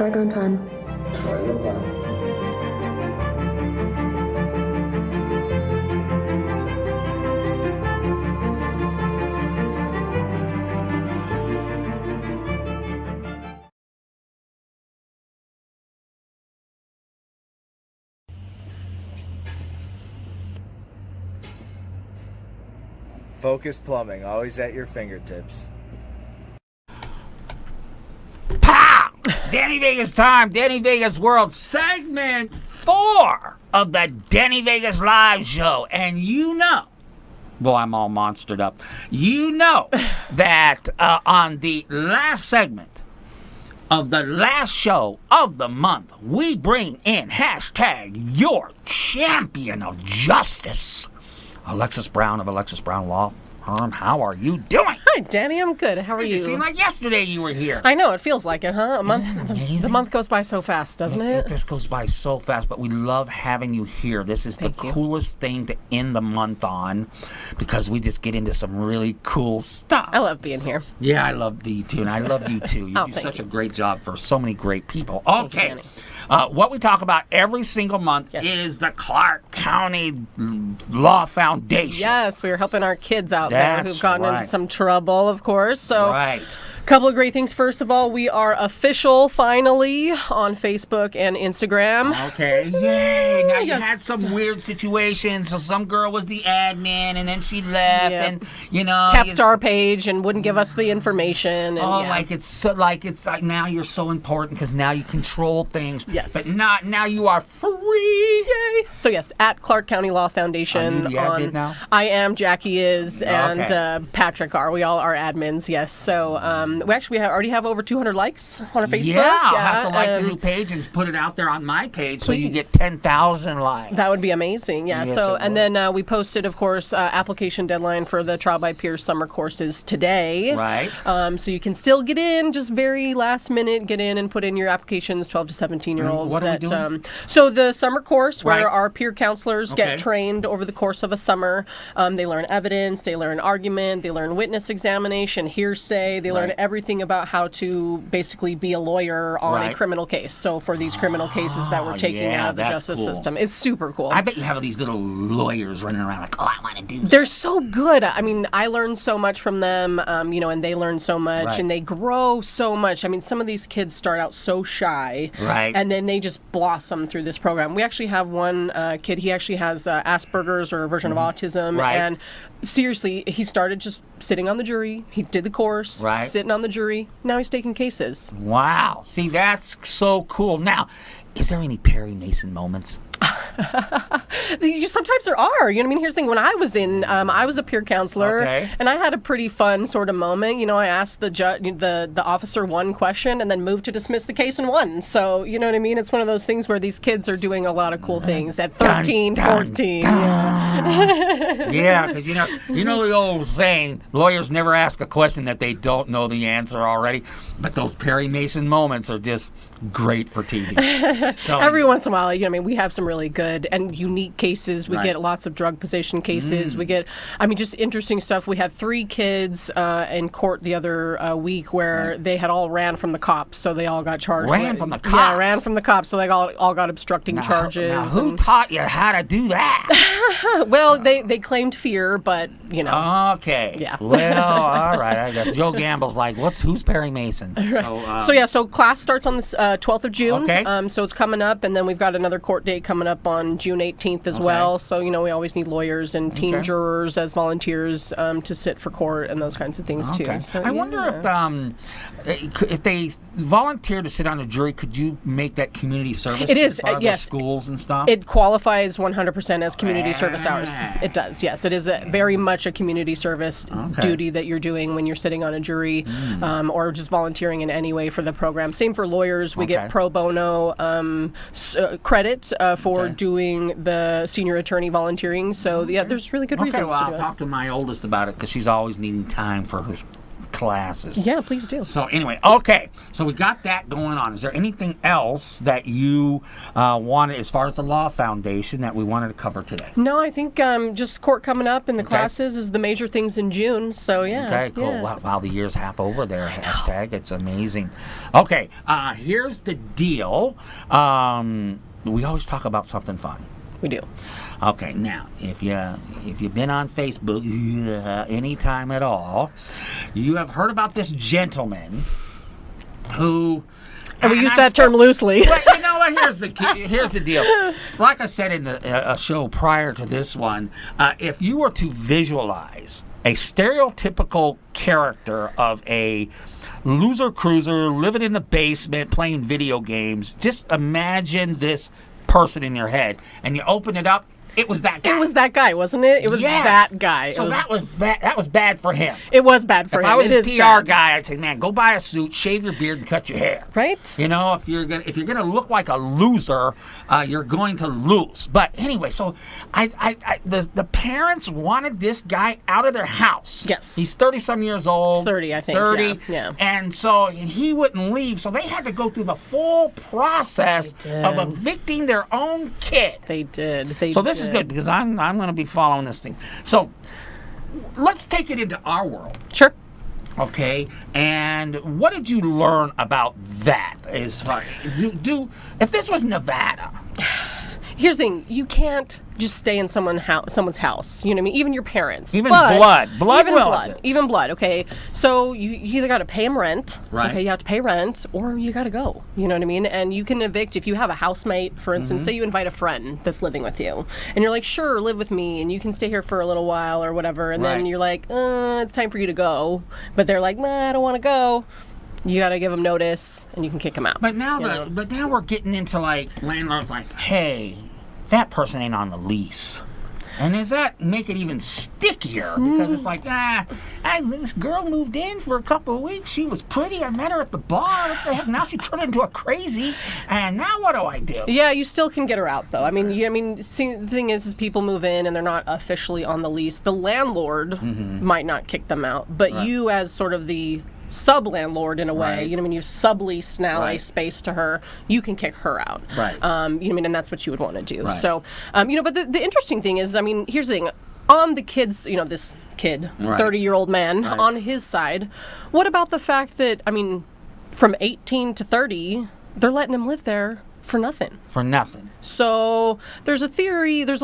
Trigon time. Trigon time. Focus Plumbing, always at your fingertips. Pow! Danny Vegas time, Danny Vegas World, segment 4 of the Danny Vegas Live Show. And you know, well, I'm all monstered up. You know that on the last segment of the last show of the month, we bring in hashtag your champion of justice, Alexis Brown of Alexis Brown Law Firm. How are you doing? Hi, Danny. I'm good. How are you? It seemed like yesterday you were here. I know. It feels like it, huh? A month. Isn't that amazing? The month goes by so fast, doesn't It it? just goes by so fast, but we love having you here. This is the Thank you. coolest thing to end the month on because we just get into some really cool stuff. I love being here. Yeah, I love you too, and I love you too. You Oh, do thank such you. a great job for so many great people. Thank you, Okay. Danny. What we talk about every single month Yes. is the Clark County Law Foundation. Yes, we are helping our kids out there That's who've gotten right. into some trouble, of course. So, Right. couple of great things. First of all, we are official finally on Facebook and Instagram. Okay, yay! Now you had Yes. some weird situations. So some girl was the admin, and then she left, Yep. and you know, Kept our page and wouldn't give us the information. And oh, yeah. like it's so, like now you're so important because now you control things. Yes. But not now you are free. Yay! So yes, at Clark County Law Foundation. Are you the admin now? I am. Jackie is, and Okay. Patrick are. We all are admins. Yes. So we already have over 200 likes on our Facebook. Yeah, I'll have to like the and new page and put it out there on my page so you get Please. 10,000 likes. That would be amazing. Yeah. Yes, so it and would. then we posted, of course, application deadline for the Trial by Peers summer courses today. Right. So you can still get in, just very last minute, get in and put in your applications. 12 to 17-year-olds. what are we doing? So the summer course where Right. our peer counselors Okay. get trained over the course of a summer. They learn evidence, they learn argument, they learn witness examination, hearsay. They learn Right. everything about how to basically be a lawyer on a Right. criminal case. So for these criminal cases that we're taking yeah, out of the that's justice cool. system, it's super cool. I bet you have these little lawyers running around like, oh, I want to do that. They're so good. I mean, I learned so much from them, and they learn so much, Right. and they grow so much. I mean, some of these kids start out so shy, Right. and then they just blossom through this program. We actually have one kid. He actually has Asperger's or a version of autism, Right. and seriously, he started just sitting on the jury. He did the course, Right. sitting on the jury. Now he's taking cases. Wow. See, that's so cool. Now, is there any Perry Mason moments? Sometimes there are. You know what I mean? Here's the thing. When I was in, I was a peer counselor, Okay. and I had a pretty fun sort of moment. You know, I asked the officer one question and then moved to dismiss the case and won. So, you know what I mean? It's one of those things where these kids are doing a lot of cool things at 13, Dun, 14. Yeah, because you know the old saying, lawyers never ask a question that they don't know the answer already. But those Perry Mason moments are just great for TV. So Every once in a while, you know, I mean, we have some really good and unique cases. We Right. get lots of drug possession cases. We get, I mean, just interesting stuff. We had 3 kids in court the other week where they had all ran from the cops, so they all got charged. Ran from the Yeah, cops? ran from the cops, so they all got obstructing charges. Now, who and- taught you how to do that? well, they claimed fear, but you know. Okay. Yeah. Well, all right. I guess Joe Gamble's like, who's Perry Mason? So class starts on the 12th of June. Okay. So it's coming up, and then we've got another court date coming up on June 18th as well. So we always need lawyers and teen Okay. jurors as volunteers to sit for court and those kinds of things Okay. too. So I wonder if they volunteer to sit on a jury, could you make that community service? It is, as part of the yes. schools and stuff. It qualifies 100% as community service hours. It does, yes. It is very much a community service duty that you're doing when you're sitting on a jury or just volunteering in any way for the program. Same for lawyers. We Okay. get pro bono credit for doing the senior attorney volunteering. So, yeah, there's really good Okay, reasons well, to I'll do it. talk to my oldest about it because she's always needing time for classes. Yeah, please do. So anyway, okay. So we got that going on. Is there anything else that you wanted, as far as the Law Foundation, that we wanted to cover today? No, I think just court coming up and the classes is the major things in June. So yeah. Okay, cool. Yeah. Wow, the year's half over there. Hashtag. It's amazing. Okay, here's the deal. We always talk about something fun. We do. Okay, now if you've been on Facebook anytime at all, you have heard about this gentleman who. And we use that term loosely. Well, you know what? Here's the deal. Like I said in a show prior to this one, if you were to visualize a stereotypical character of a loser cruiser living in the basement playing video games, just imagine this person in your head, and you open it up. It was that guy. It was that guy, wasn't it? It was Yes. that guy. So that was bad. That was bad for him. It was bad for If him. I was It a is PR bad. guy, I'd say, man, go buy a suit, shave your beard, and cut your hair. Right? You know, if you're gonna look like a loser, you're going to lose. But anyway, so the parents wanted this guy out of their house. Yes. He's 30-some years old. He's 30, I think, 30. yeah. And so he wouldn't leave. So they had to go through the full process of evicting their own kid. They did. So this is good because I'm going to be following this thing. So let's take it into our world. Sure. Okay, and what did you learn about that? As far if this was Nevada, Here's the thing: you can't just stay in someone's house. You know what I mean? Even your parents. Even But- blood even relatives. even blood. Okay, so you either got to pay them rent. Right. Okay, you have to pay rent, or you got to go. You know what I mean? And you can evict if you have a housemate, for instance. Say you invite a friend that's living with you, and you're like, "Sure, live with me, and you can stay here for a little while or whatever." And then Right. you're like, "It's time for you to go," but they're like, "Nah, I don't want to go." You got to give them notice, and you can kick them out. but now you know? but now we're getting into like landlords like, hey, that person ain't on the lease. And does that make it even stickier? Because it's like, this girl moved in for a couple of weeks. She was pretty. I met her at the bar. What the heck? Now she turned into a crazy. And now what do I do? Yeah, you still can get her out though. I mean, see, the thing is people move in and they're not officially on the lease. The landlord might not kick them out, but you as sort of the sub-landlord in a way, Right. you know what I mean, you've subleased now a Right. space to her, you can kick her out. Right. You know what I mean, and that's what you would want to do. Right. So, but the interesting thing is, I mean, here's the thing. On the kids, this kid, Right. 30-year-old man, Right. on his side, what about the fact that, I mean, from 18 to 30, they're letting him live there for nothing. For nothing. So there's a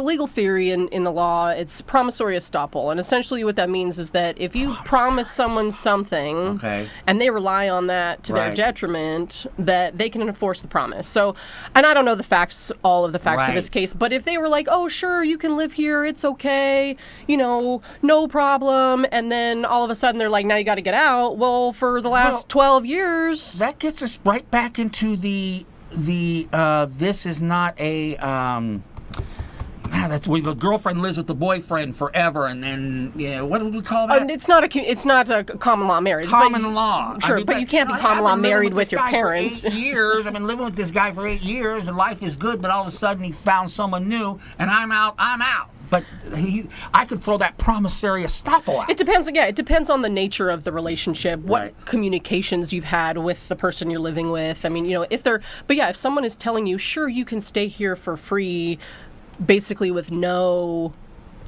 legal theory in the law. It's promissory estoppel. And essentially what that means is that if you promise someone something Okay. and they rely on that to their Right. detriment, that they can enforce the promise. So, and I don't know all of the facts of this Right. case, but if they were like, oh, sure, you can live here, it's okay, no problem, and then all of a sudden they're like, now you got to get out. Well, for the last 12 years. That gets us right back into the this is not a that's where the girlfriend lives with the boyfriend forever, and then what do we call that? It's not a common law marriage. Common law. Sure, but you can't be common law married with your parents. For 8 years. I've been living with this guy for 8 years, and life is good. But all of a sudden, he found someone new, and I'm out. But I could throw that promissory estoppel out. It depends. Yeah, it depends on the nature of the relationship, what Right. communications you've had with the person you're living with. I mean, if someone is telling you, sure, you can stay here for free, basically with no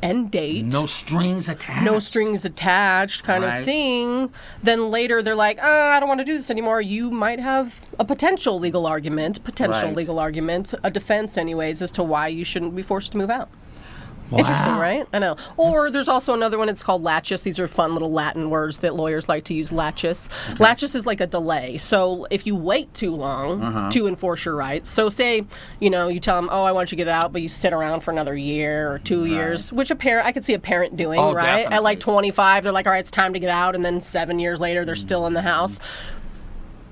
end date. No strings attached. No strings attached kind Right. of thing, then later they're like, I don't want to do this anymore. You might have a potential legal argument, Right. a defense anyways, as to why you shouldn't be forced to move out. Wow. Interesting, right? I know. Or there's also another one, it's called laches. These are fun little Latin words that lawyers like to use, laches. Okay. Laches is like a delay. So if you wait too long to enforce your rights, so say, you tell them, I want you to get out, but you sit around for another year or 2 years, which I could see a parent doing, Oh, right? definitely. At like 25, they're like, all right, it's time to get out. And then 7 years later, they're still in the house.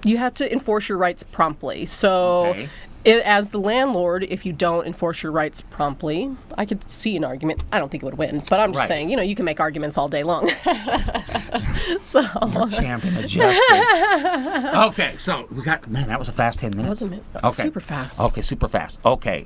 You have to enforce your rights promptly. So Okay. As the landlord, if you don't enforce your rights promptly, I could see an argument. I don't think it would win, but I'm just Right. saying, you can make arguments all day long. So, Champion of justice. Okay, so we got, man, that was a fast 10 minutes. Wasn't it? Okay. Super fast. Okay, super fast. Okay,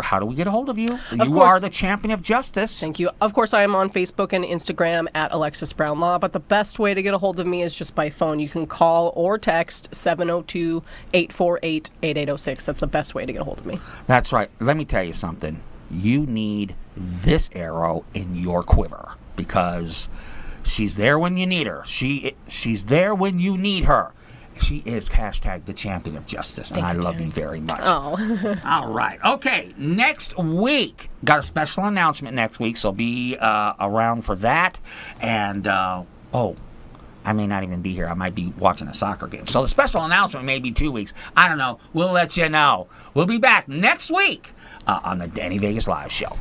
how do we get a hold of you? You course. are the champion of justice. Thank you. Of course, I am on Facebook and Instagram at Alexis Brown Law, but the best way to get a hold of me is just by phone. You can call or text 702-848-8806. That's the best way to get a hold of me. That's right. Let me tell you something. You need this arrow in your quiver because she's there when you need her. She's there when you need her. She is hashtag the champion of justice, and I love you very much. Oh. All right. Okay, next week. Got a special announcement next week, so be around for that. And, I may not even be here. I might be watching a soccer game. So the special announcement may be 2 weeks. I don't know. We'll let you know. We'll be back next week on the Danny Vegas Live Show.